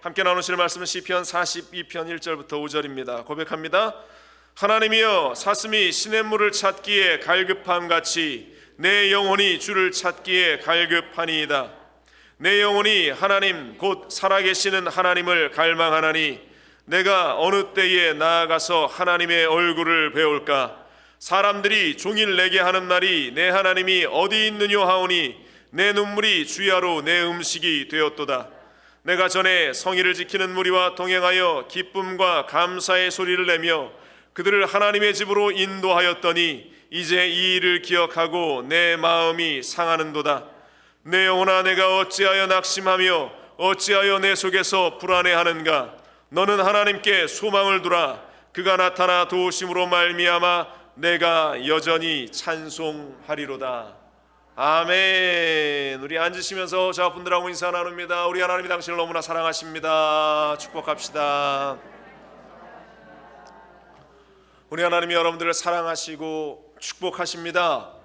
함께 나누실 말씀은 시편 42편 1절부터 5절입니다. 고백합니다. 하나님이여, 사슴이 시냇물을 찾기에 갈급함같이 내 영혼이 주를 찾기에 갈급하니이다. 내 영혼이 하나님 곧 살아계시는 하나님을 갈망하나니 내가 어느 때에 나아가서 하나님의 얼굴을 배울까? 사람들이 종일 내게 하는 말이 내 하나님이 어디 있느냐 하오니 내 눈물이 주야로 내 음식이 되었도다. 내가 전에 성의를 지키는 무리와 동행하여 기쁨과 감사의 소리를 내며 그들을 하나님의 집으로 인도하였더니 이제 이 일을 기억하고 내 마음이 상하는도다. 내 영혼아, 내가 어찌하여 낙심하며 어찌하여 내 속에서 불안해하는가? 너는 하나님께 소망을 두라. 그가 나타나 도우심으로 말미암아 내가 여전히 찬송하리로다. 아멘. 우리 앉으시면서 자분들하고 인사 나눕니다. 우리 하나님이 당신을 너무나 사랑하십니다. 축복합시다. 우리 하나님이 여러분들을 사랑하시고 축복하십니다.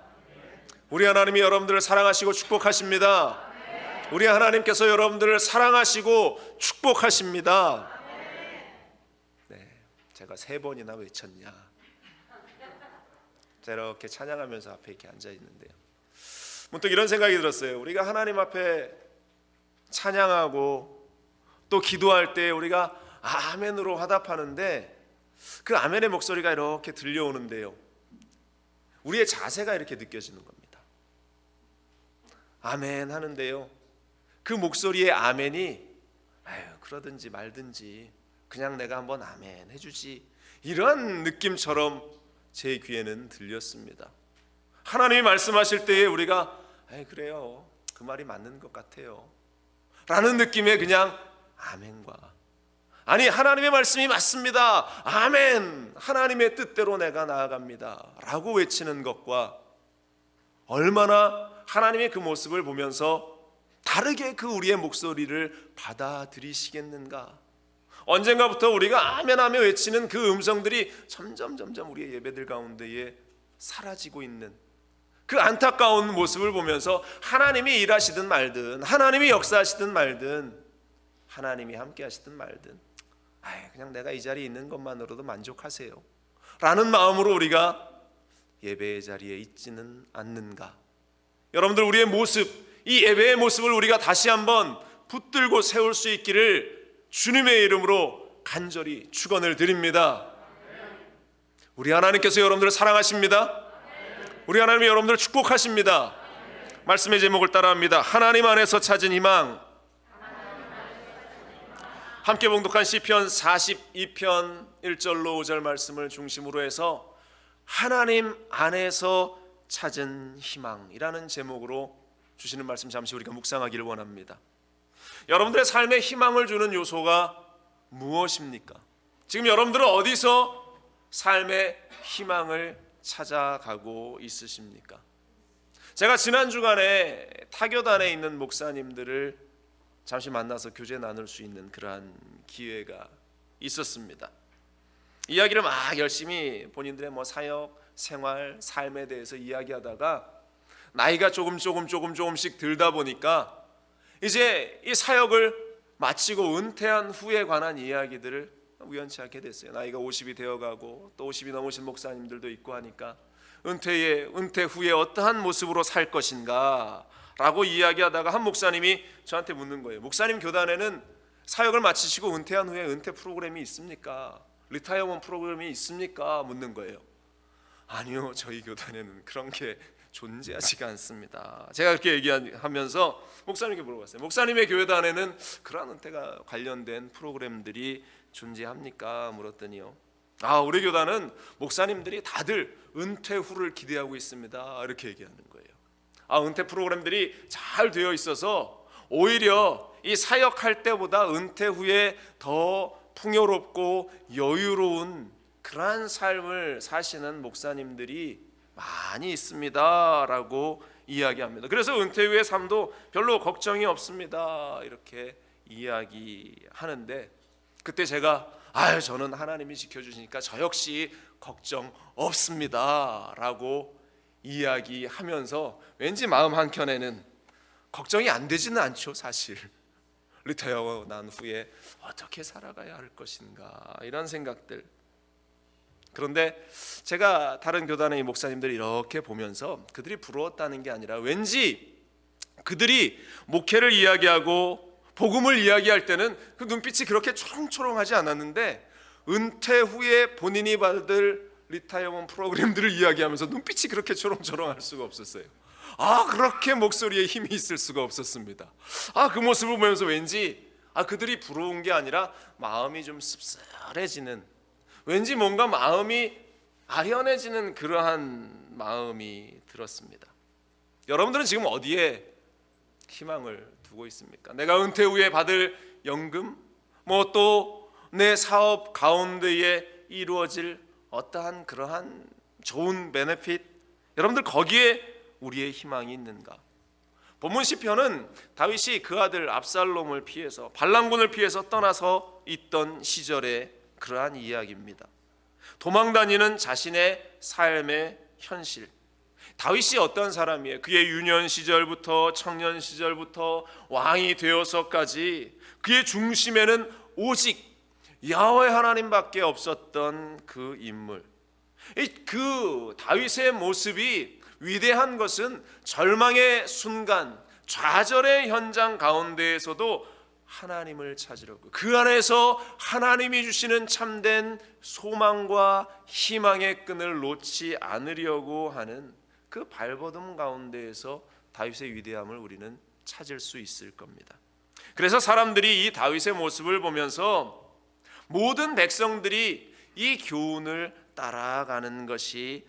우리 하나님이 여러분들을 사랑하시고 축복하십니다. 우리 하나님께서 여러분들을 사랑하시고 축복하십니다. 네, 제가 3번이나 외쳤냐? 제가 이렇게 찬양하면서 앞에 이렇게 앉아 있는데요, 문득 이런 생각이 들었어요. 우리가 하나님 앞에 찬양하고 또 기도할 때 우리가 아멘으로 화답하는데 그 아멘의 목소리가 이렇게 들려오는데요, 우리의 자세가 이렇게 느껴지는 겁니다. 아멘 하는데요, 그 목소리의 아멘이 아유 그러든지 말든지 그냥 내가 한번 아멘 해주지, 이런 느낌처럼 제 귀에는 들렸습니다. 하나님이 말씀하실 때에 우리가 그래요, 그 말이 맞는 것 같아요 라는 느낌의 그냥 아멘과, 아니 하나님의 말씀이 맞습니다, 아멘, 하나님의 뜻대로 내가 나아갑니다 라고 외치는 것과 얼마나 하나님의 그 모습을 보면서 다르게 그 우리의 목소리를 받아들이시겠는가. 언젠가부터 우리가 아멘하며 외치는 그 음성들이 점점 우리의 예배들 가운데에 사라지고 있는 그 안타까운 모습을 보면서 하나님이 일하시든 말든, 하나님이 역사하시든 말든, 하나님이 함께 하시든 말든 그냥 내가 이 자리에 있는 것만으로도 만족하세요 라는 마음으로 우리가 예배의 자리에 있지는 않는가. 여러분들, 우리의 모습, 이 예배의 모습을 우리가 다시 한번 붙들고 세울 수 있기를 주님의 이름으로 간절히 축원을 드립니다. 우리 하나님께서 여러분들을 사랑하십니다. 우리 하나님이 여러분들을 축복하십니다. 말씀의 제목을 따라합니다. 하나님 안에서 찾은 희망. 함께 봉독한 시편 42편 1절로 5절 말씀을 중심으로 해서 하나님 안에서 찾은 희망이라는 제목으로 주시는 말씀 잠시 우리가 묵상하기를 원합니다. 여러분들의 삶에 희망을 주는 요소가 무엇입니까? 지금 여러분들은 어디서 삶의 희망을 찾아가고 있으십니까? 제가 지난 주간에 타교단에 있는 목사님들을 잠시 만나서 교제 나눌 수 있는 그러한 기회가 있었습니다. 이야기를 막 열심히 본인들의 사역, 생활, 삶에 대해서 이야기하다가 나이가 조금씩 들다 보니까 이제 이 사역을 마치고 은퇴한 후에 관한 이야기들을 우연치 않게 됐어요. 나이가 50이 되어가고 또 50이 넘으신 목사님들도 있고 하니까 은퇴 후에 어떠한 모습으로 살 것인가 라고 이야기하다가 한 목사님이 저한테 묻는 거예요. 목사님 교단에는 사역을 마치시고 은퇴한 후에 은퇴 프로그램이 있습니까? 리타이어먼트 프로그램이 있습니까? 묻는 거예요. 아니요, 저희 교단에는 그런 게 존재하지가 않습니다. 제가 그렇게 얘기하면서 목사님께 물어봤어요. 목사님의 교회단에는 그러한 은퇴가 관련된 프로그램들이 존재합니까? 물었더니요, 우리 교단은 목사님들이 다들 은퇴 후를 기대하고 있습니다 이렇게 얘기하는 거예요. 은퇴 프로그램들이 잘 되어 있어서 오히려 이 사역할 때보다 은퇴 후에 더 풍요롭고 여유로운 그러한 삶을 사시는 목사님들이 많이 있습니다 라고 이야기합니다. 그래서 은퇴 후의 삶도 별로 걱정이 없습니다 이렇게 이야기하는데, 그때 제가 저는 하나님이 지켜주시니까 저 역시 걱정 없습니다 라고 이야기하면서 왠지 마음 한켠에는 걱정이 안 되지는 않죠. 사실 리타이어 난 후에 어떻게 살아가야 할 것인가, 이런 생각들. 그런데 제가 다른 교단의 목사님들 이렇게 보면서 그들이 부러웠다는 게 아니라 왠지 그들이 목회를 이야기하고 복음을 이야기할 때는 그 눈빛이 그렇게 초롱초롱하지 않았는데 은퇴 후에 본인이 받을 리타이어먼 프로그램들을 이야기하면서 눈빛이 그렇게 초롱초롱할 수가 없었어요. 그렇게 목소리에 힘이 있을 수가 없었습니다. 그 모습을 보면서 왠지 그들이 부러운 게 아니라 마음이 좀 씁쓸해지는, 왠지 뭔가 마음이 아련해지는 그러한 마음이 들었습니다. 여러분들은 지금 어디에 희망을 두고 있습니까? 내가 은퇴 후에 받을 연금, 또 내 사업 가운데에 이루어질 어떠한 그러한 좋은 베네핏, 여러분들 거기에 우리의 희망이 있는가? 본문 시편은 다윗이 그 아들 압살롬을 피해서, 반란군을 피해서 떠나서 있던 시절의 그러한 이야기입니다. 도망다니는 자신의 삶의 현실. 다윗이 어떤 사람이에요? 그의 유년 시절부터 청년 시절부터 왕이 되어서까지 그의 중심에는 오직 야훼 하나님밖에 없었던 그 인물. 그 다윗의 모습이 위대한 것은 절망의 순간, 좌절의 현장 가운데에서도 하나님을 찾으려고, 그 안에서 하나님이 주시는 참된 소망과 희망의 끈을 놓지 않으려고 하는 그 발버둥 가운데에서 다윗의 위대함을 우리는 찾을 수 있을 겁니다. 그래서 사람들이 이 다윗의 모습을 보면서 모든 백성들이 이 교훈을 따라가는 것이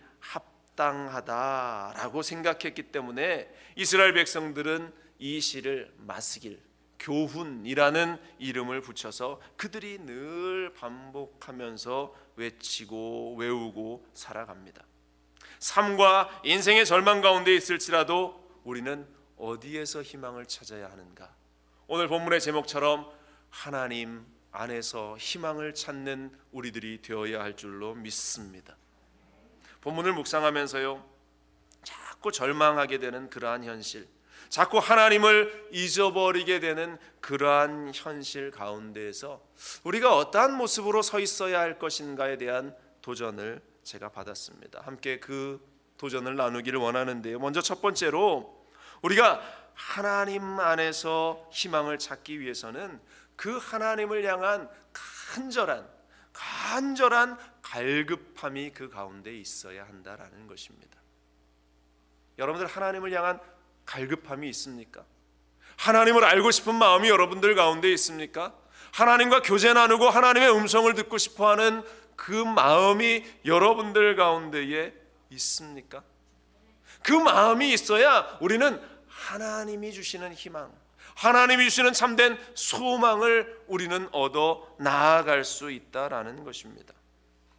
합당하다라고 생각했기 때문에 이스라엘 백성들은 이 시를 마스길, 교훈이라는 이름을 붙여서 그들이 늘 반복하면서 외치고 외우고 살아갑니다. 삶과 인생의 절망 가운데 있을지라도 우리는 어디에서 희망을 찾아야 하는가? 오늘 본문의 제목처럼 하나님 안에서 희망을 찾는 우리들이 되어야 할 줄로 믿습니다. 본문을 묵상하면서요, 자꾸 절망하게 되는 그러한 현실, 자꾸 하나님을 잊어버리게 되는 그러한 현실 가운데에서 우리가 어떠한 모습으로 서 있어야 할 것인가에 대한 도전을 제가 받았습니다. 함께 그 도전을 나누기를 원하는데요, 먼저 첫 번째로 우리가 하나님 안에서 희망을 찾기 위해서는 그 하나님을 향한 간절한 갈급함이 그 가운데 있어야 한다라는 것입니다. 여러분들 하나님을 향한 갈급함이 있습니까? 하나님을 알고 싶은 마음이 여러분들 가운데 있습니까? 하나님과 교제 나누고 하나님의 음성을 듣고 싶어하는 그 마음이 여러분들 가운데에 있습니까? 그 마음이 있어야 우리는 하나님이 주시는 희망, 하나님이 주시는 참된 소망을 우리는 얻어 나아갈 수 있다라는 것입니다.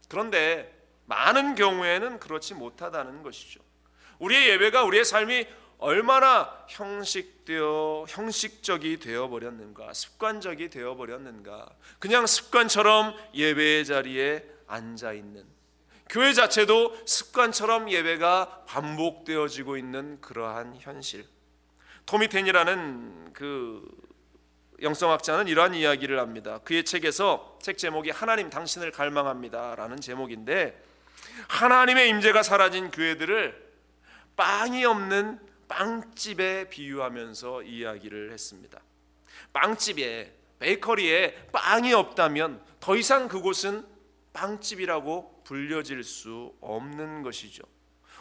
그런데 많은 경우에는 그렇지 못하다는 것이죠. 우리의 예배가, 우리의 삶이 얼마나 형식적이 되어버렸는가, 습관적이 되어버렸는가. 그냥 습관처럼 예배의 자리에 앉아있는, 교회 자체도 습관처럼 예배가 반복되어지고 있는 그러한 현실. 토미 텐이라는 그 영성학자는 이러한 이야기를 합니다. 그의 책에서, 책 제목이 하나님 당신을 갈망합니다 라는 제목인데, 하나님의 임재가 사라진 교회들을 빵이 없는 빵집에 비유하면서 이야기를 했습니다. 빵집에, 베이커리에 빵이 없다면 더 이상 그곳은 빵집이라고 불려질 수 없는 것이죠.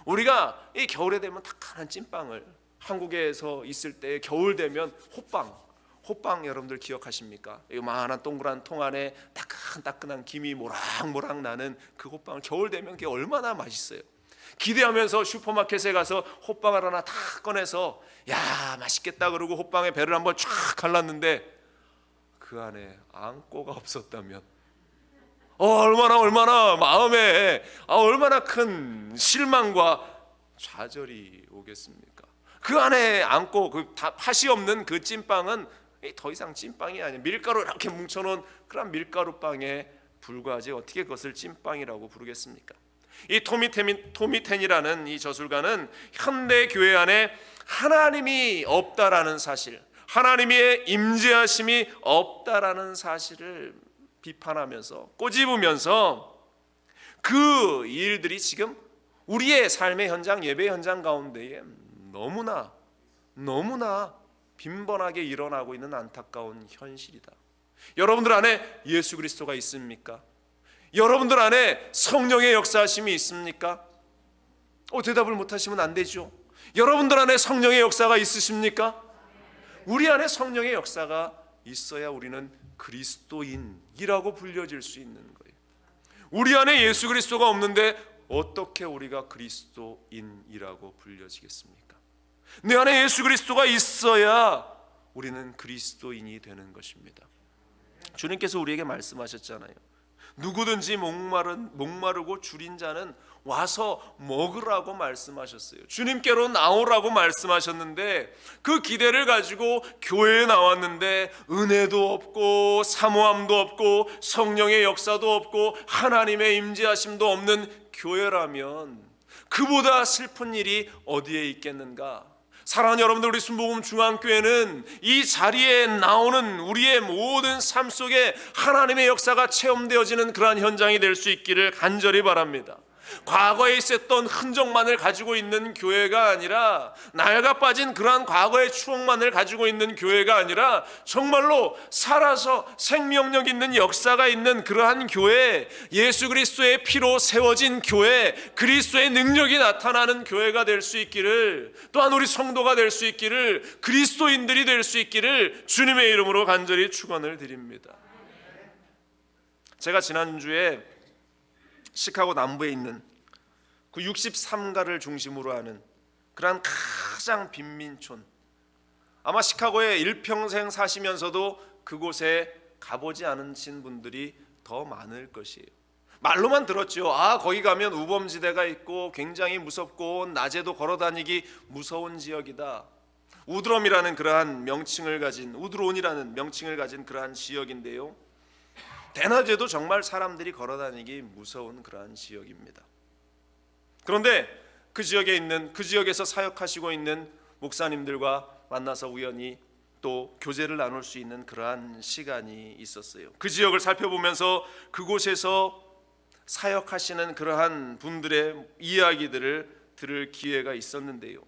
우리가 이 겨울에 되면 따끈한 찐빵을, 한국에서 있을 때 겨울 되면 호빵 여러분들 기억하십니까? 요만한 동그란 통 안에 따끈한 김이 모락모락 나는 그 호빵을 겨울 되면 그게 얼마나 맛있어요. 기대하면서 슈퍼마켓에 가서 호빵을 하나 다 꺼내서 야 맛있겠다 그러고 호빵에 배를 한번 쫙 갈랐는데 그 안에 앙꼬가 없었다면 얼마나 마음에 얼마나 큰 실망과 좌절이 오겠습니까? 그 안에 앙꼬, 그 팥이 없는 그 찐빵은 더 이상 찐빵이 아니에요. 밀가루 이렇게 뭉쳐놓은 그런 밀가루빵에 불과하지 어떻게 그것을 찐빵이라고 부르겠습니까? 이 토미 텐이라는 이 저술가는 현대 교회 안에 하나님이 없다라는 사실, 하나님의 임재하심이 없다라는 사실을 비판하면서 꼬집으면서 그 일들이 지금 우리의 삶의 현장, 예배 현장 가운데에 너무나 빈번하게 일어나고 있는 안타까운 현실이다. 여러분들 안에 예수 그리스도가 있습니까? 여러분들 안에 성령의 역사하심이 있습니까? 대답을 못하시면 안 되죠. 여러분들 안에 성령의 역사가 있으십니까? 우리 안에 성령의 역사가 있어야 우리는 그리스도인이라고 불려질 수 있는 거예요. 우리 안에 예수 그리스도가 없는데 어떻게 우리가 그리스도인이라고 불려지겠습니까? 내 안에 예수 그리스도가 있어야 우리는 그리스도인이 되는 것입니다. 주님께서 우리에게 말씀하셨잖아요. 누구든지 목마르고 줄인 자는 와서 먹으라고 말씀하셨어요. 주님께로 나오라고 말씀하셨는데 그 기대를 가지고 교회에 나왔는데 은혜도 없고 사모함도 없고 성령의 역사도 없고 하나님의 임재하심도 없는 교회라면 그보다 슬픈 일이 어디에 있겠는가? 사랑하는 여러분들, 우리 순복음 중앙교회는 이 자리에 나오는 우리의 모든 삶 속에 하나님의 역사가 체험되어지는 그러한 현장이 될 수 있기를 간절히 바랍니다. 과거에 있었던 흔적만을 가지고 있는 교회가 아니라, 낡아 빠진 그러한 과거의 추억만을 가지고 있는 교회가 아니라, 정말로 살아서 생명력 있는 역사가 있는 그러한 교회, 예수 그리스도의 피로 세워진 교회, 그리스도의 능력이 나타나는 교회가 될 수 있기를, 또한 우리 성도가 될 수 있기를, 그리스도인들이 될 수 있기를 주님의 이름으로 간절히 축원을 드립니다. 제가 지난주에 시카고 남부에 있는 그 63가를 중심으로 하는 그러한 가장 빈민촌, 아마 시카고에 일평생 사시면서도 그곳에 가보지 않으신 분들이 더 많을 것이에요. 말로만 들었죠. 거기 가면 우범지대가 있고 굉장히 무섭고 낮에도 걸어다니기 무서운 지역이다. 우드롬이라는 그러한 명칭을 가진, 우드론이라는 명칭을 가진 그러한 지역인데요, 대낮에도 정말 사람들이 걸어다니기 무서운 그러한 지역입니다. 그런데 그 지역에서 사역하시고 있는 목사님들과 만나서 우연히 또 교제를 나눌 수 있는 그러한 시간이 있었어요. 그 지역을 살펴보면서 그곳에서 사역하시는 그러한 분들의 이야기들을 들을 기회가 있었는데요,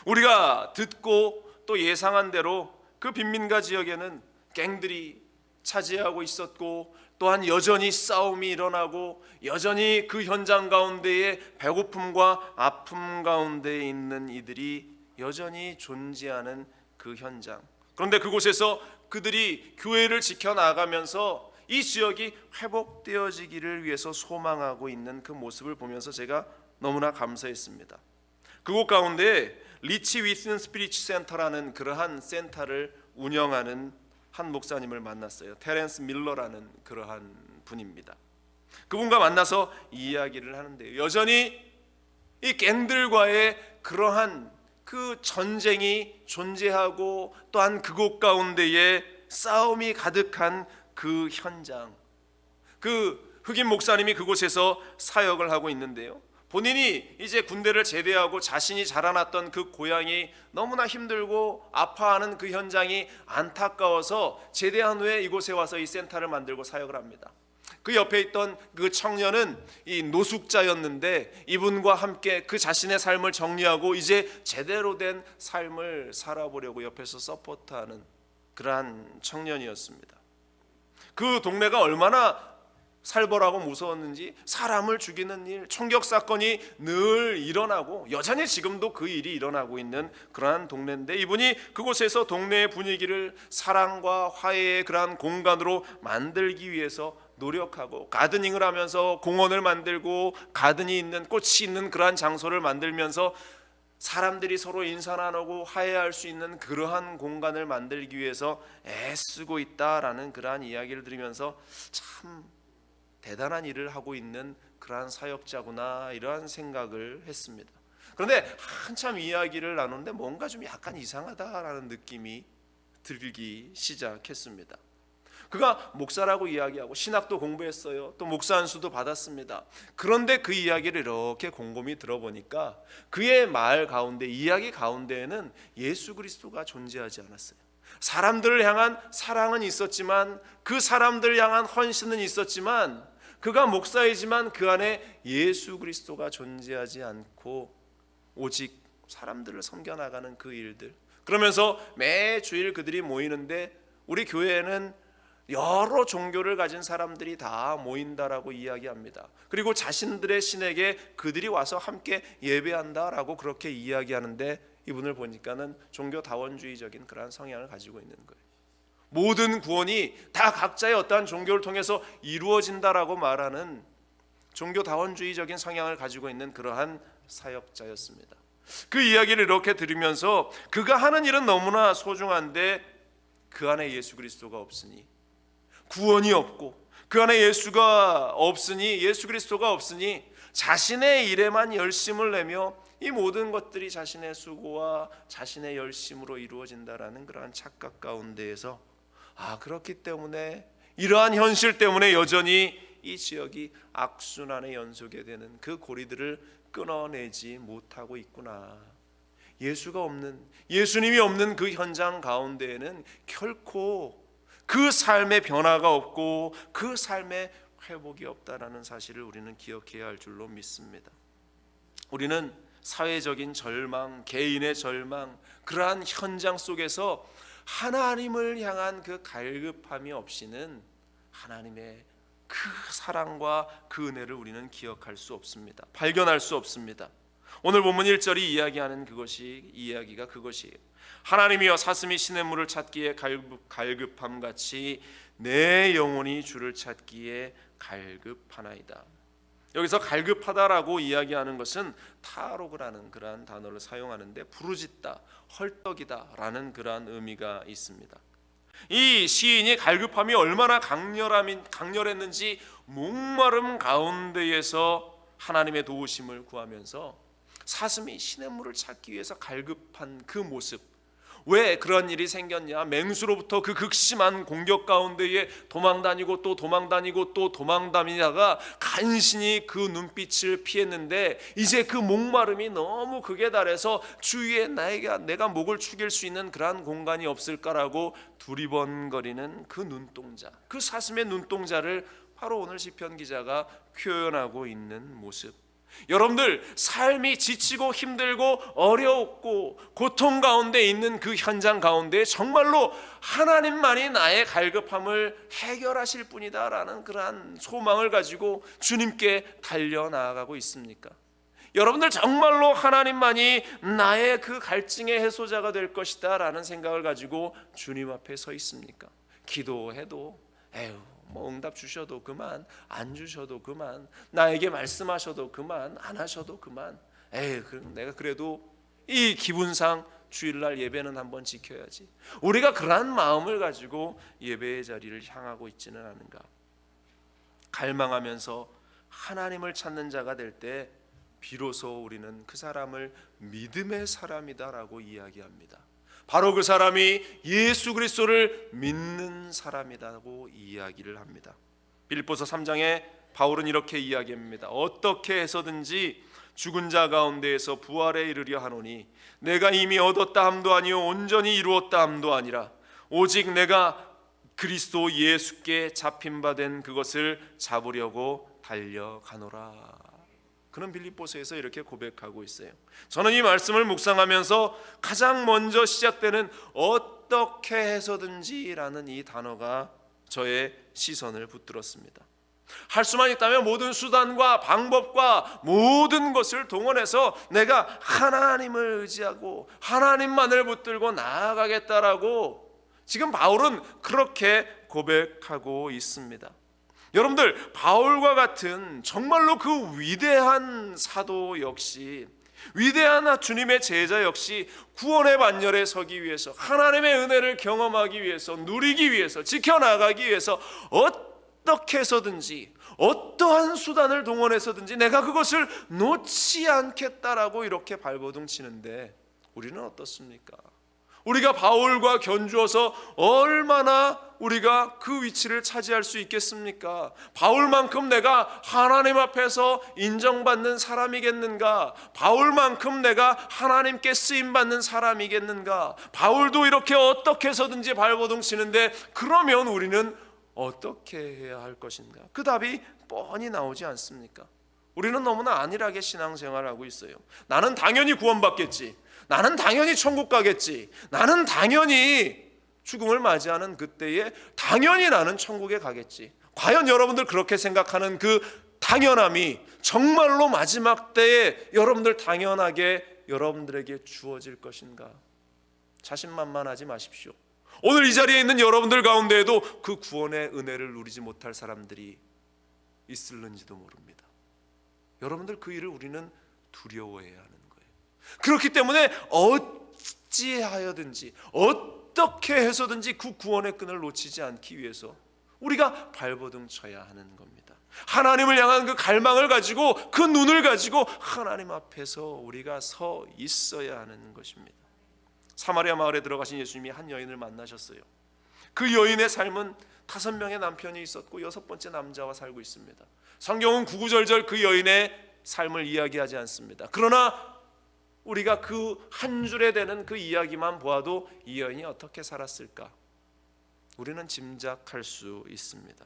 우리가 듣고 또 예상한 대로 그 빈민가 지역에는 갱들이 차지하고 있었고, 또한 여전히 싸움이 일어나고 여전히 그 현장 가운데에 배고픔과 아픔 가운데 있는 이들이 여전히 존재하는 그 현장. 그런데 그곳에서 그들이 교회를 지켜나가면서 이 지역이 회복되어지기를 위해서 소망하고 있는 그 모습을 보면서 제가 너무나 감사했습니다. 그곳 가운데 리치 위슨 스피리츠 센터라는 그러한 센터를 운영하는 한 목사님을 만났어요. 테렌스 밀러라는 그러한 분입니다. 그분과 만나서 이야기를 하는데, 여전히 이 갱들과의 그러한 그 전쟁이 존재하고, 또한 그곳 가운데에 싸움이 가득한 그 현장, 그 흑인 목사님이 그곳에서 사역을 하고 있는데요, 본인이 이제 군대를 제대하고 자신이 자라났던 그 고향이 너무나 힘들고 아파하는 그 현장이 안타까워서 제대한 후에 이곳에 와서 이 센터를 만들고 사역을 합니다. 그 옆에 있던 그 청년은 이 노숙자였는데 이분과 함께 그 자신의 삶을 정리하고 이제 제대로 된 삶을 살아보려고 옆에서 서포트하는 그러한 청년이었습니다. 그 동네가 얼마나 살벌하고 무서웠는지, 사람을 죽이는 일, 총격 사건이 늘 일어나고 여전히 지금도 그 일이 일어나고 있는 그러한 동네인데, 이분이 그곳에서 동네의 분위기를 사랑과 화해의 그러한 공간으로 만들기 위해서 노력하고, 가드닝을 하면서 공원을 만들고 가든이 있는, 꽃이 있는 그러한 장소를 만들면서 사람들이 서로 인사 나누고 화해할 수 있는 그러한 공간을 만들기 위해서 애쓰고 있다라는 그러한 이야기를 들으면서 참 대단한 일을 하고 있는 그러한 사역자구나, 이러한 생각을 했습니다. 그런데 한참 이야기를 나누는데 뭔가 좀 약간 이상하다라는 느낌이 들기 시작했습니다. 그가 목사라고 이야기하고 신학도 공부했어요. 또 목사 안수도 받았습니다. 그런데 그 이야기를 이렇게 곰곰이 들어보니까 그의 말 가운데, 이야기 가운데에는 예수 그리스도가 존재하지 않았어요. 사람들을 향한 사랑은 있었지만, 그 사람들을 향한 헌신은 있었지만, 그가 목사이지만 그 안에 예수 그리스도가 존재하지 않고 오직 사람들을 섬겨나가는 그 일들. 그러면서 매 주일 그들이 모이는데 우리 교회에는 여러 종교를 가진 사람들이 다 모인다라고 이야기합니다. 그리고 자신들의 신에게 그들이 와서 함께 예배한다라고 그렇게 이야기하는데, 이분을 보니까는 종교다원주의적인 그러한 성향을 가지고 있는 거예요. 모든 구원이 다 각자의 어떠한 종교를 통해서 이루어진다라고 말하는 종교다원주의적인 성향을 가지고 있는 그러한 사역자였습니다. 그 이야기를 이렇게 들으면서 그가 하는 일은 너무나 소중한데 그 안에 예수 그리스도가 없으니, 구원이 없고 그 안에 예수 그리스도가 없으니 자신의 일에만 열심을 내며 이 모든 것들이 자신의 수고와 자신의 열심으로 이루어진다라는 그러한 착각 가운데에서, 그렇기 때문에 이러한 현실 때문에 여전히 이 지역이 악순환의 연속이 되는 그 고리들을 끊어내지 못하고 있구나. 예수님이 없는 그 현장 가운데에는 결코 그 삶의 변화가 없고 그 삶의 회복이 없다라는 사실을 우리는 기억해야 할 줄로 믿습니다. 우리는 사회적인 절망, 개인의 절망, 그러한 현장 속에서 하나님을 향한 그 갈급함이 없이는 하나님의 그 사랑과 그 은혜를 우리는 기억할 수 없습니다. 발견할 수 없습니다. 오늘 본문 1절이 이야기하는 이야기가 그것이에요. 하나님이여 사슴이 시냇물을 찾기에 갈급함같이 내 영혼이 주를 찾기에 갈급하나이다. 여기서 갈급하다라고 이야기하는 것은 타로그라는 그러한 단어를 사용하는데, 부르짖다, 헐떡이다라는 그러한 의미가 있습니다. 이 시인이 갈급함이 얼마나 강렬했는지 목마름 가운데에서 하나님의 도우심을 구하면서 사슴이 시냇물을 찾기 위해서 갈급한 그 모습, 왜 그런 일이 생겼냐? 맹수로부터 그 극심한 공격 가운데에 도망다니고 또 도망다니고 또 도망다니다가 간신히 그 눈빛을 피했는데, 이제 그 목마름이 너무 극에 달해서 주위에 내가 목을 축일 수 있는 그러한 공간이 없을까라고 두리번거리는 그 눈동자, 그 사슴의 눈동자를 바로 오늘 시편 기자가 표현하고 있는 모습. 여러분들, 삶이 지치고 힘들고 어렵고 고통 가운데 있는 그 현장 가운데 정말로 하나님만이 나의 갈급함을 해결하실 분이다라는 그러한 소망을 가지고 주님께 달려나가고 있습니까? 여러분들 정말로 하나님만이 나의 그 갈증의 해소자가 될 것이다 라는 생각을 가지고 주님 앞에 서 있습니까? 기도해도 응답 주셔도 그만, 안 주셔도 그만, 나에게 말씀하셔도 그만, 안 하셔도 그만, 그럼 내가 그래도 이 기분상 주일날 예배는 한번 지켜야지. 우리가 그러한 마음을 가지고 예배의 자리를 향하고 있지는 않은가? 갈망하면서 하나님을 찾는 자가 될 때 비로소 우리는 그 사람을 믿음의 사람이다라고 이야기합니다. 바로 그 사람이 예수 그리스도를 믿는 사람이라고 이야기를 합니다. 빌립보서 3장에 바울은 이렇게 이야기합니다. 어떻게 해서든지 죽은 자 가운데에서 부활에 이르려 하노니 내가 이미 얻었다 함도 아니요 온전히 이루었다 함도 아니라 오직 내가 그리스도 예수께 잡힌 바 된 그것을 잡으려고 달려가노라. 그는 빌립보서에서 이렇게 고백하고 있어요. 저는 이 말씀을 묵상하면서 가장 먼저 시작되는 어떻게 해서든지라는 이 단어가 저의 시선을 붙들었습니다. 할 수만 있다면 모든 수단과 방법과 모든 것을 동원해서 내가 하나님을 의지하고 하나님만을 붙들고 나아가겠다라고 지금 바울은 그렇게 고백하고 있습니다. 여러분들, 바울과 같은 정말로 그 위대한 사도 역시, 위대한 주님의 제자 역시 구원의 반열에 서기 위해서, 하나님의 은혜를 경험하기 위해서, 누리기 위해서, 지켜나가기 위해서 어떻게 해서든지 어떠한 수단을 동원해서든지 내가 그것을 놓지 않겠다라고 이렇게 발버둥 치는데, 우리는 어떻습니까? 우리가 바울과 견주어서 얼마나 우리가 그 위치를 차지할 수 있겠습니까? 바울만큼 내가 하나님 앞에서 인정받는 사람이겠는가? 바울만큼 내가 하나님께 쓰임받는 사람이겠는가? 바울도 이렇게 어떻게 해서든지 발버둥 치는데 그러면 우리는 어떻게 해야 할 것인가? 그 답이 뻔히 나오지 않습니까? 우리는 너무나 안일하게 신앙생활을 하고 있어요. 나는 당연히 구원받겠지. 나는 당연히 천국 가겠지. 나는 당연히 죽음을 맞이하는 그때에 당연히 나는 천국에 가겠지. 과연 여러분들 그렇게 생각하는 그 당연함이 정말로 마지막 때에 여러분들 당연하게 여러분들에게 주어질 것인가? 자신만만하지 마십시오. 오늘 이 자리에 있는 여러분들 가운데에도 그 구원의 은혜를 누리지 못할 사람들이 있을는지도 모릅니다. 여러분들 그 일을 우리는 두려워해야 하는 거예요. 그렇기 때문에 어찌하여든지 어떻게 해서든지 그 구원의 끈을 놓치지 않기 위해서 우리가 발버둥 쳐야 하는 겁니다. 하나님을 향한 그 갈망을 가지고 그 눈을 가지고 하나님 앞에서 우리가 서 있어야 하는 것입니다. 사마리아 마을에 들어가신 예수님이 한 여인을 만나셨어요. 그 여인의 삶은 5명의 남편이 있었고 6번째 남자와 살고 있습니다. 성경은 구구절절 그 여인의 삶을 이야기하지 않습니다. 그러나 우리가 그 한 줄에 되는 그 이야기만 보아도 이 여인이 어떻게 살았을까? 우리는 짐작할 수 있습니다.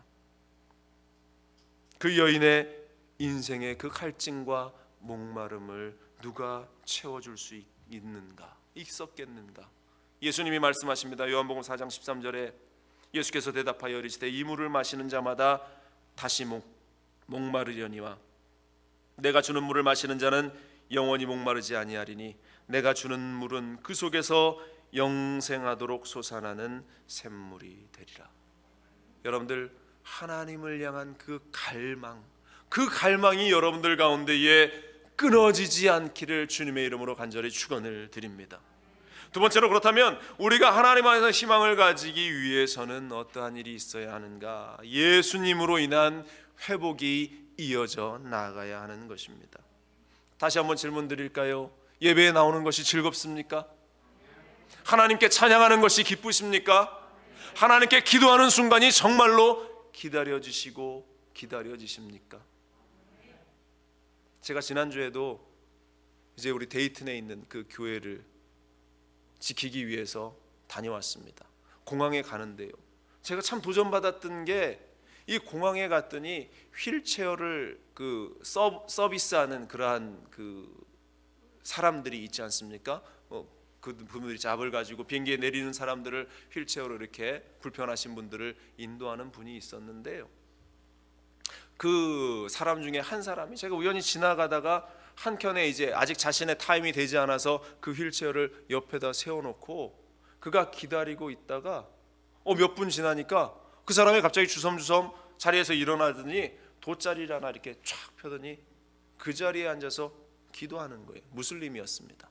그 여인의 인생의 그 갈증과 목마름을 누가 채워줄 수 있었겠는가? 예수님이 말씀하십니다. 요한복음 4장 13절에 예수께서 대답하여 이르시되 이 물을 마시는 자마다 다시 목마르려니와 내가 주는 물을 마시는 자는 영원히 목마르지 아니하리니 내가 주는 물은 그 속에서 영생하도록 솟아나는 샘물이 되리라. 여러분들 하나님을 향한 그 갈망이 여러분들 가운데에 끊어지지 않기를 주님의 이름으로 간절히 축원을 드립니다. 두 번째로, 그렇다면 우리가 하나님 안에서 희망을 가지기 위해서는 어떠한 일이 있어야 하는가? 예수님으로 인한 회복이 이어져 나가야 하는 것입니다. 다시 한번 질문 드릴까요? 예배에 나오는 것이 즐겁습니까? 하나님께 찬양하는 것이 기쁘십니까? 하나님께 기도하는 순간이 정말로 기다려지시고 기다려지십니까? 제가 지난주에도 이제 우리 데이튼에 있는 그 교회를 지키기 위해서 다녀왔습니다. 공항에 가는데요, 제가 참 도전받았던 게 이 공항에 갔더니 휠체어를 그 서비스하는 그러한 그 사람들이 있지 않습니까? 그 분들이 잡을 가지고 비행기에 내리는 사람들을 휠체어로 이렇게 불편하신 분들을 인도하는 분이 있었는데요, 그 사람 중에 한 사람이 제가 우연히 지나가다가 한켠에 이제 아직 자신의 타임이 되지 않아서 그 휠체어를 옆에다 세워놓고 그가 기다리고 있다가 몇 분 지나니까 그 사람이 갑자기 주섬주섬 자리에서 일어나더니 돗자리를 하나 이렇게 쫙 펴더니 그 자리에 앉아서 기도하는 거예요. 무슬림이었습니다.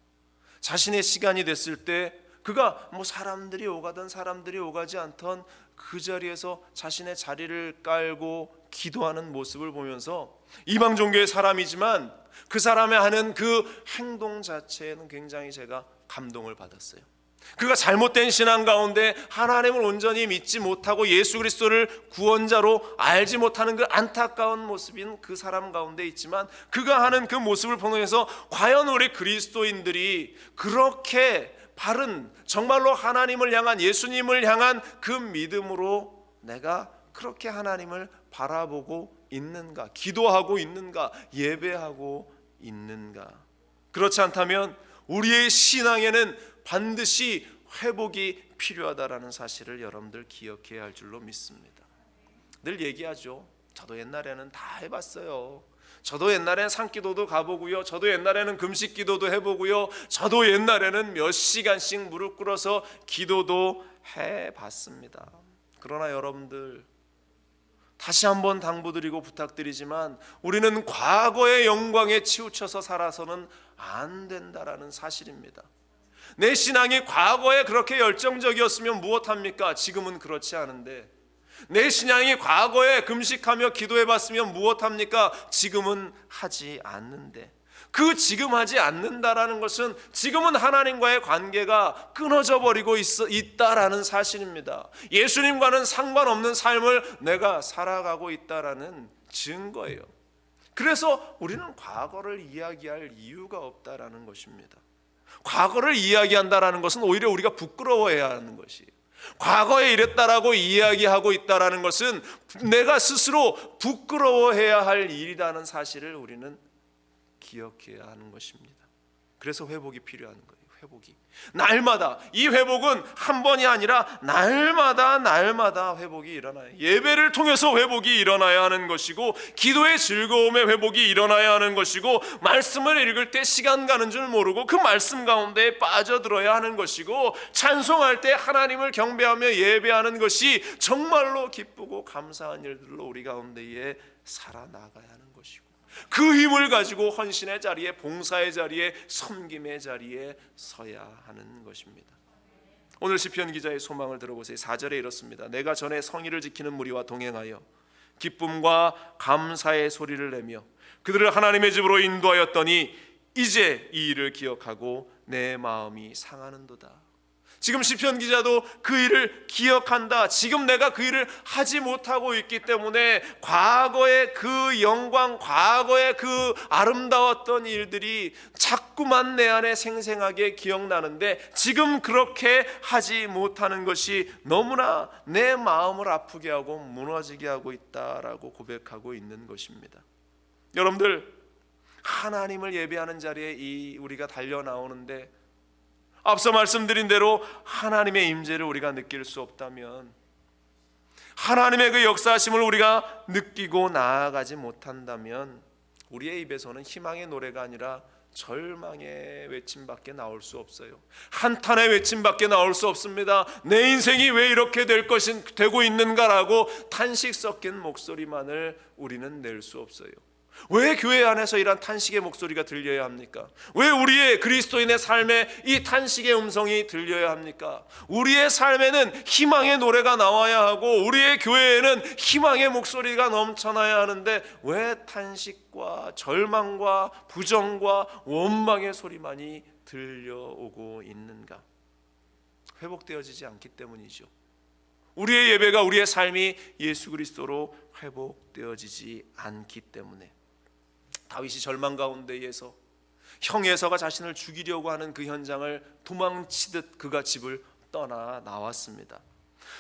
자신의 시간이 됐을 때 그가 사람들이 오가던 사람들이 오가지 않던 그 자리에서 자신의 자리를 깔고 기도하는 모습을 보면서 이방 종교의 사람이지만 그 사람의 하는 그 행동 자체에는 굉장히 제가 감동을 받았어요. 그가 잘못된 신앙 가운데 하나님을 온전히 믿지 못하고 예수 그리스도를 구원자로 알지 못하는 그 안타까운 모습인 그 사람 가운데 있지만, 그가 하는 그 모습을 보면서 과연 우리 그리스도인들이 그렇게 바른 정말로 하나님을 향한, 예수님을 향한 그 믿음으로 내가 그렇게 하나님을 바라보고 있는가, 기도하고 있는가, 예배하고 있는가? 그렇지 않다면 우리의 신앙에는 반드시 회복이 필요하다라는 사실을 여러분들 기억해야 할 줄로 믿습니다. 늘 얘기하죠. 저도 옛날에는 다 해봤어요. 저도 옛날엔 산기도도 가보고요, 저도 옛날에는 금식기도도 해보고요, 저도 옛날에는 몇 시간씩 무릎 꿇어서 기도도 해봤습니다. 그러나 여러분들 다시 한번 당부드리고 부탁드리지만 우리는 과거의 영광에 치우쳐서 살아서는 안 된다라는 사실입니다. 내 신앙이 과거에 그렇게 열정적이었으면 무엇합니까? 지금은 그렇지 않은데. 내 신앙이 과거에 금식하며 기도해봤으면 무엇합니까? 지금은 하지 않는데. 그 지금 하지 않는다라는 것은 지금은 하나님과의 관계가 끊어져 버리고 있다라는 사실입니다. 예수님과는 상관없는 삶을 내가 살아가고 있다라는 증거예요. 그래서 우리는 과거를 이야기할 이유가 없다라는 것입니다. 과거를 이야기한다라는 것은 오히려 우리가 부끄러워해야 하는 것이에요. 과거에 이랬다라고 이야기하고 있다라는 것은 내가 스스로 부끄러워해야 할 일이라는 사실을 우리는 기억해야 하는 것입니다. 그래서 회복이 필요한 거예요. 회복이 날마다, 이 회복은 한 번이 아니라 날마다 회복이 일어나요. 예배를 통해서 회복이 일어나야 하는 것이고, 기도의 즐거움에 회복이 일어나야 하는 것이고, 말씀을 읽을 때 시간 가는 줄 모르고 그 말씀 가운데 빠져들어야 하는 것이고, 찬송할 때 하나님을 경배하며 예배하는 것이 정말로 기쁘고 감사한 일들로 우리 가운데에 살아나가야 하는 것이고, 그 힘을 가지고 헌신의 자리에, 봉사의 자리에, 섬김의 자리에 서야 하는 것입니다. 오늘 시편 기자의 소망을 들어보세요. 4절에 이렇습니다. 내가 전에 성의를 지키는 무리와 동행하여 기쁨과 감사의 소리를 내며 그들을 하나님의 집으로 인도하였더니 이제 이 일을 기억하고 내 마음이 상하는도다. 지금 시편 기자도 그 일을 기억한다. 지금 내가 그 일을 하지 못하고 있기 때문에 과거의 그 영광, 과거의 그 아름다웠던 일들이 자꾸만 내 안에 생생하게 기억나는데, 지금 그렇게 하지 못하는 것이 너무나 내 마음을 아프게 하고 무너지게 하고 있다라고 고백하고 있는 것입니다. 여러분들, 하나님을 예배하는 자리에 우리가 달려 나오는데 앞서 말씀드린 대로 하나님의 임재를 우리가 느낄 수 없다면, 하나님의 그 역사하심을 우리가 느끼고 나아가지 못한다면, 우리의 입에서는 희망의 노래가 아니라 절망의 외침밖에 나올 수 없어요. 한탄의 외침밖에 나올 수 없습니다. 내 인생이 왜 이렇게 되고 있는가라고 탄식 섞인 목소리만을 우리는 낼 수 없어요. 왜 교회 안에서 이런 탄식의 목소리가 들려야 합니까? 왜 우리의 그리스도인의 삶에 이 탄식의 음성이 들려야 합니까? 우리의 삶에는 희망의 노래가 나와야 하고 우리의 교회에는 희망의 목소리가 넘쳐나야 하는데 왜 탄식과 절망과 부정과 원망의 소리만이 들려오고 있는가? 회복되어지지 않기 때문이죠. 우리의 예배가, 우리의 삶이 예수 그리스도로 회복되어지지 않기 때문에. 다윗이 절망 가운데에서 형 에서가 자신을 죽이려고 하는 그 현장을 도망치듯 그가 집을 떠나 나왔습니다.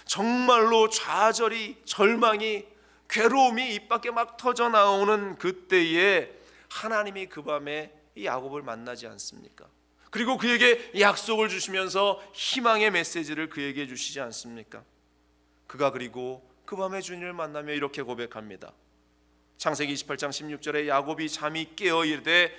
정말로 좌절이, 절망이, 괴로움이 입 밖에 막 터져 나오는 그때에 하나님이 그 밤에 이 야곱을 만나지 않습니까? 그리고 그에게 약속을 주시면서 희망의 메시지를 그에게 주시지 않습니까? 그가 그리고 그 밤에 주님을 만나며 이렇게 고백합니다. 창세기 28장 16절에 야곱이 잠이 깨어 이르되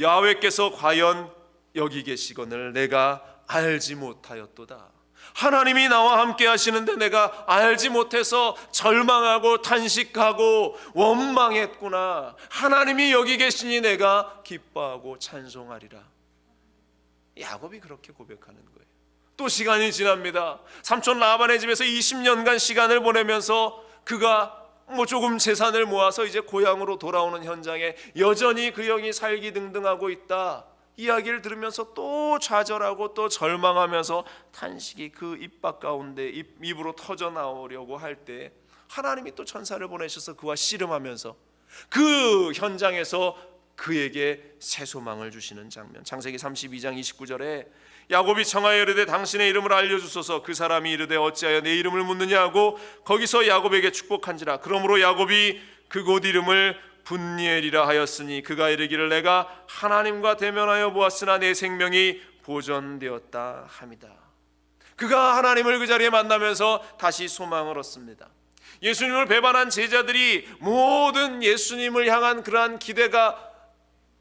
야훼께서 과연 여기 계시거늘 내가 알지 못하였도다. 하나님이 나와 함께 하시는데 내가 알지 못해서 절망하고 탄식하고 원망했구나. 하나님이 여기 계시니 내가 기뻐하고 찬송하리라. 야곱이 그렇게 고백하는 거예요. 또 시간이 지납니다. 삼촌 라반의 집에서 20년간 시간을 보내면서 그가 조금 재산을 모아서 이제 고향으로 돌아오는 현장에 여전히 그 형이 살기등등하고 있다. 이야기를 들으면서 또 좌절하고 또 절망하면서 탄식이 그 입밖 가운데 입으로 터져 나오려고 할 때 하나님이 또 천사를 보내셔서 그와 씨름하면서 그 현장에서 그에게 새 소망을 주시는 장면. 창세기 32장 29절에 야곱이 청하여 이르되 당신의 이름을 알려주소서. 그 사람이 이르되 어찌하여 내 이름을 묻느냐 하고 거기서 야곱에게 축복한지라. 그러므로 야곱이 그곳 이름을 분니엘이라 하였으니 그가 이르기를 내가 하나님과 대면하여 보았으나 내 생명이 보존되었다 함이다. 그가 하나님을 그 자리에 만나면서 다시 소망을 얻습니다. 예수님을 배반한 제자들이 모든 예수님을 향한 그러한 기대가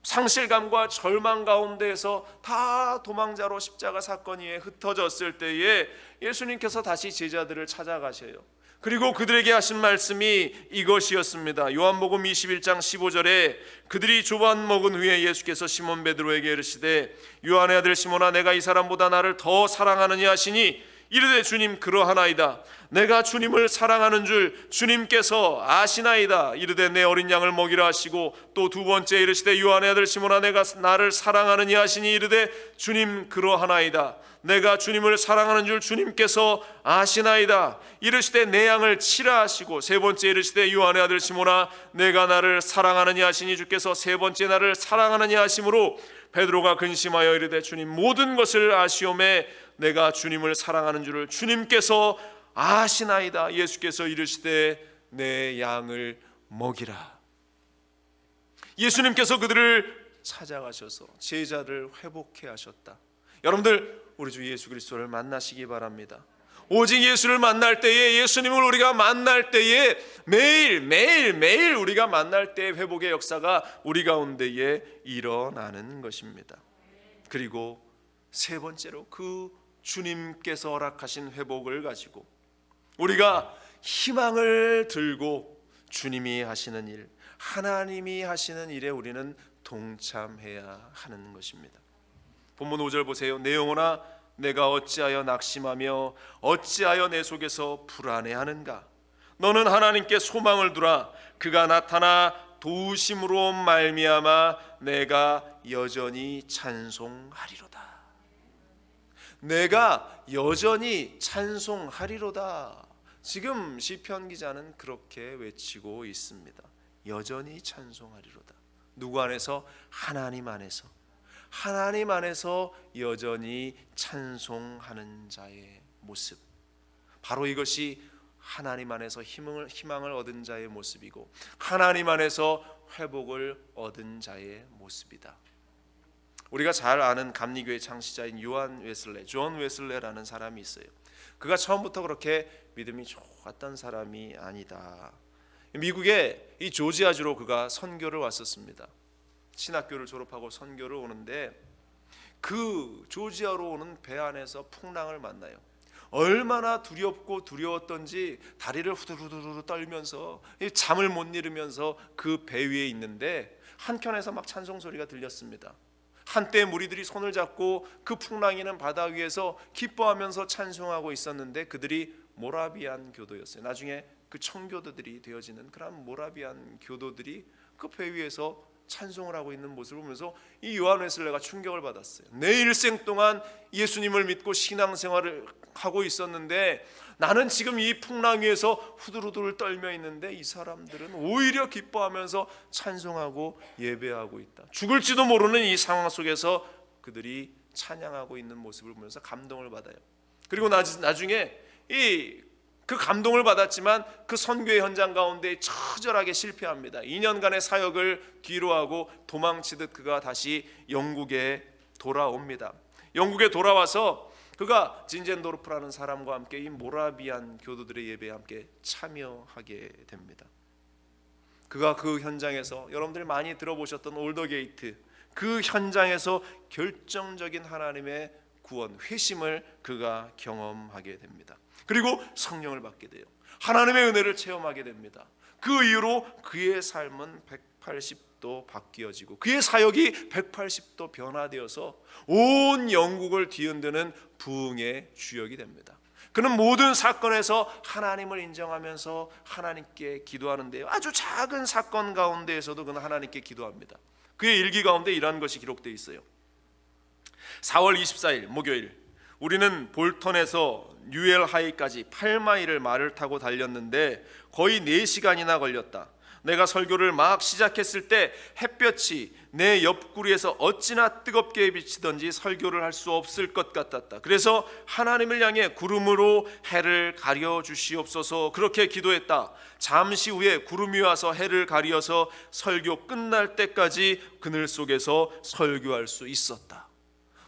상실감과 절망 가운데에서 다 도망자로 십자가 사건 위에 흩어졌을 때에 예수님께서 다시 제자들을 찾아가셔요. 그리고 그들에게 하신 말씀이 이것이었습니다. 요한복음 21장 15절에 그들이 조반 먹은 후에 예수께서 시몬 베드로에게 이르시되 요한의 아들 시몬아 내가 이 사람보다 나를 더 사랑하느냐 하시니 이르되 주님 그러하나이다. 내가 주님을 사랑하는 줄 주님께서 아시나이다. 이르되 내 어린 양을 먹이라 하시고 또 두 번째 이르시되 요한의 아들 시몬아 내가 나를 사랑하느니 하시니 이르되 주님 그러하나이다. 내가 주님을 사랑하는 줄 주님께서 아시나이다. 이르시되 내 양을 치라 하시고 세 번째 이르시되 요한의 아들 시몬아 내가 나를 사랑하느니 하시니 주께서 세 번째 나를 사랑하느니 하심으로 베드로가 근심하여 이르되 주님 모든 것을 아시오매 내가 주님을 사랑하는 줄을 주님께서 아시나이다. 예수께서 이르시되 내 양을 먹이라. 예수님께서 그들을 찾아가셔서 제자를 회복해 하셨다. 여러분들 우리 주 예수 그리스도를 만나시기 바랍니다. 오직 예수를 만날 때에, 예수님을 우리가 만날 때에 매일 우리가 만날 때 회복의 역사가 우리 가운데에 일어나는 것입니다. 그리고 세 번째로 그 주님께서 허락하신 회복을 가지고 우리가 희망을 들고 주님이 하시는 일, 하나님이 하시는 일에 우리는 동참해야 하는 것입니다. 본문 5절 보세요. 내 영혼아 내가 어찌하여 낙심하며 어찌하여 내 속에서 불안해하는가. 너는 하나님께 소망을 두라. 그가 나타나 도우심으로 말미암아 내가 여전히 찬송하리로다. 내가 여전히 찬송하리로다. 지금 시편 기자는 그렇게 외치고 있습니다. 여전히 찬송하리로다. 누구 안에서? 하나님 안에서. 하나님 안에서 여전히 찬송하는 자의 모습, 바로 이것이 하나님 안에서 희망을 얻은 자의 모습이고 하나님 안에서 회복을 얻은 자의 모습이다. 우리가 잘 아는 감리교의 창시자인 존 웨슬레라는 사람이 있어요. 그가 처음부터 그렇게 믿음이 좋았던 사람이 아니다. 미국의 이 조지아주로 그가 선교를 왔었습니다. 신학교를 졸업하고 선교를 오는데 그 조지아로 오는 배 안에서 풍랑을 만나요. 얼마나 두렵고 두려웠던지 다리를 후두루두루 떨면서 잠을 못 이루면서 그 배 위에 있는데 한켠에서 막 찬송 소리가 들렸습니다. 한때 무리들이 손을 잡고 그 풍랑이는 바다 위에서 기뻐하면서 찬송하고 있었는데 그들이 모라비안 교도였어요. 나중에 그 청교도들이 되어지는 그런 모라비안 교도들이 그 배 위에서 찬송을 하고 있는 모습을 보면서 이 요한 웨슬레가 충격을 받았어요. 내 일생 동안 예수님을 믿고 신앙생활을 하고 있었는데 나는 지금 이 풍랑 위에서 후두루두를 떨며 있는데 이 사람들은 오히려 기뻐하면서 찬송하고 예배하고 있다. 죽을지도 모르는 이 상황 속에서 그들이 찬양하고 있는 모습을 보면서 감동을 받아요. 그리고 나중에 그 감동을 받았지만 그 선교의 현장 가운데 처절하게 실패합니다. 2년간의 사역을 뒤로하고 도망치듯 그가 다시 영국에 돌아옵니다. 영국에 돌아와서 그가 진젠도르프라는 사람과 함께 이 모라비안 교도들의 예배에 함께 참여하게 됩니다. 그가 그 현장에서 여러분들이 많이 들어보셨던 올더게이트, 그 현장에서 결정적인 하나님의 구원, 회심을 그가 경험하게 됩니다. 그리고 성령을 받게 돼요. 하나님의 은혜를 체험하게 됩니다. 그 이후로 그의 삶은 180도 바뀌어지고 그의 사역이 180도 변화되어서 온 영국을 뒤흔드는 부흥의 주역이 됩니다. 그는 모든 사건에서 하나님을 인정하면서 하나님께 기도하는데요, 아주 작은 사건 가운데에서도 그는 하나님께 기도합니다. 그의 일기 가운데 이러한 것이 기록되어 있어요. 4월 24일 목요일, 우리는 볼턴에서 뉴엘 하이까지 8마일을 말을 타고 달렸는데 거의 4시간이나 걸렸다. 내가 설교를 막 시작했을 때 햇볕이 내 옆구리에서 어찌나 뜨겁게 비치던지 설교를 할 수 없을 것 같았다. 그래서 하나님을 향해 구름으로 해를 가려 주시옵소서 그렇게 기도했다. 잠시 후에 구름이 와서 해를 가리어서 설교 끝날 때까지 그늘 속에서 설교할 수 있었다.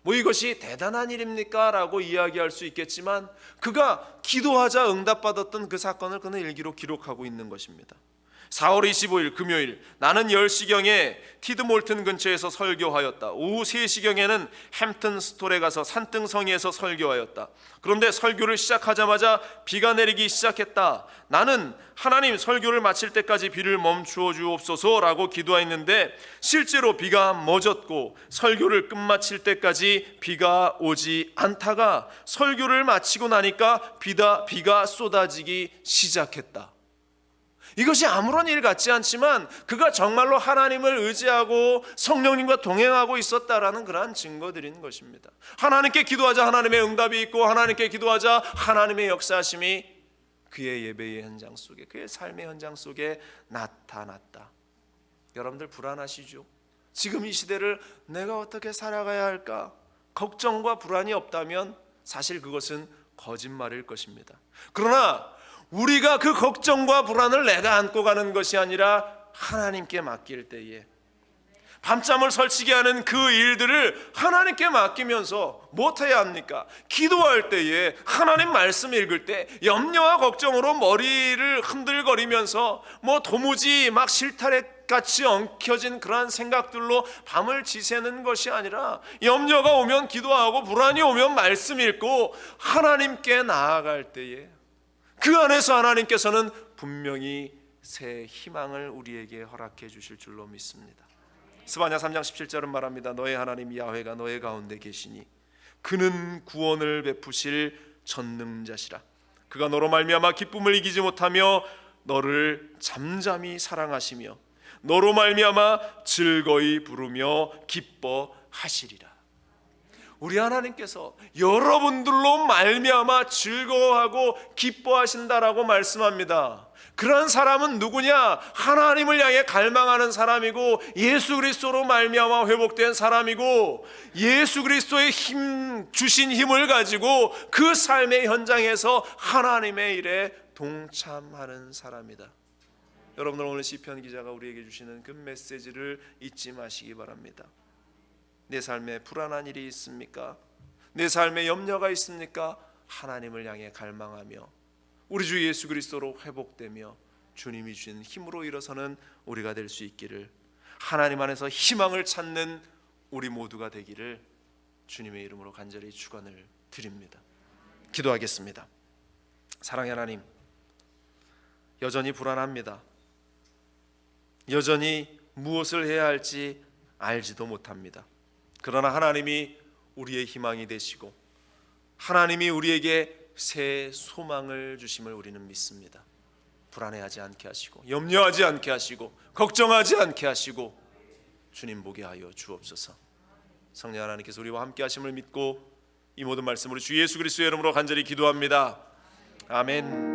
이것이 대단한 일입니까? 라고 이야기할 수 있겠지만 그가 기도하자 응답받았던 그 사건을 그는 일기로 기록하고 있는 것입니다. 4월 25일 금요일 나는 10시경에 티드몰튼 근처에서 설교하였다. 오후 3시경에는 햄튼 스톨에 가서 산등성이에서 설교하였다. 그런데 설교를 시작하자마자 비가 내리기 시작했다. 나는 하나님, 설교를 마칠 때까지 비를 멈추어 주옵소서라고 기도했는데 실제로 비가 멎었고 설교를 끝마칠 때까지 비가 오지 않다가 설교를 마치고 나니까 비가 쏟아지기 시작했다. 이것이 아무런 일 같지 않지만 그가 정말로 하나님을 의지하고 성령님과 동행하고 있었다라는 그러한 증거들인 것입니다. 하나님께 기도하자 하나님의 응답이 있고, 하나님께 기도하자 하나님의 역사하심이 그의 예배의 현장 속에, 그의 삶의 현장 속에 나타났다. 여러분들 불안하시죠? 지금 이 시대를 내가 어떻게 살아가야 할까? 걱정과 불안이 없다면 사실 그것은 거짓말일 것입니다. 그러나 우리가 그 걱정과 불안을 내가 안고 가는 것이 아니라 하나님께 맡길 때에, 밤잠을 설치게 하는 그 일들을 하나님께 맡기면서 무엇해야 합니까? 기도할 때에, 하나님 말씀 읽을 때 염려와 걱정으로 머리를 흔들거리면서 도무지 막 실타래같이 엉켜진 그러한 생각들로 밤을 지새는 것이 아니라 염려가 오면 기도하고 불안이 오면 말씀 읽고 하나님께 나아갈 때에 그 안에서 하나님께서는 분명히 새 희망을 우리에게 허락해 주실 줄로 믿습니다. 스바냐 3장 17절은 말합니다. 너의 하나님 야훼가 너의 가운데 계시니 그는 구원을 베푸실 전능자시라. 그가 너로 말미암아 기쁨을 이기지 못하며 너를 잠잠히 사랑하시며 너로 말미암아 즐거이 부르며 기뻐하시리라. 우리 하나님께서 여러분들로 말미암아 즐거워하고 기뻐하신다라고 말씀합니다. 그런 사람은 누구냐? 하나님을 향해 갈망하는 사람이고, 예수 그리스도로 말미암아 회복된 사람이고, 예수 그리스도의 주신 힘을 가지고 그 삶의 현장에서 하나님의 일에 동참하는 사람이다. 여러분들, 오늘 시편 기자가 우리에게 주시는 그 메시지를 잊지 마시기 바랍니다. 내 삶에 불안한 일이 있습니까? 내 삶에 염려가 있습니까? 하나님을 향해 갈망하며 우리 주 예수 그리스도로 회복되며 주님이 주신 힘으로 일어서는 우리가 될 수 있기를, 하나님 안에서 희망을 찾는 우리 모두가 되기를 주님의 이름으로 간절히 축원을 드립니다. 기도하겠습니다. 사랑의 하나님, 여전히 불안합니다. 여전히 무엇을 해야 할지 알지도 못합니다. 그러나 하나님이 우리의 희망이 되시고 하나님이 우리에게 새 소망을 주심을 우리는 믿습니다. 불안해하지 않게 하시고 염려하지 않게 하시고 걱정하지 않게 하시고 주님 보게 하여 주옵소서. 성령 하나님께서 우리와 함께 하심을 믿고 이 모든 말씀으로 주 예수 그리스도의 이름으로 간절히 기도합니다. 아멘.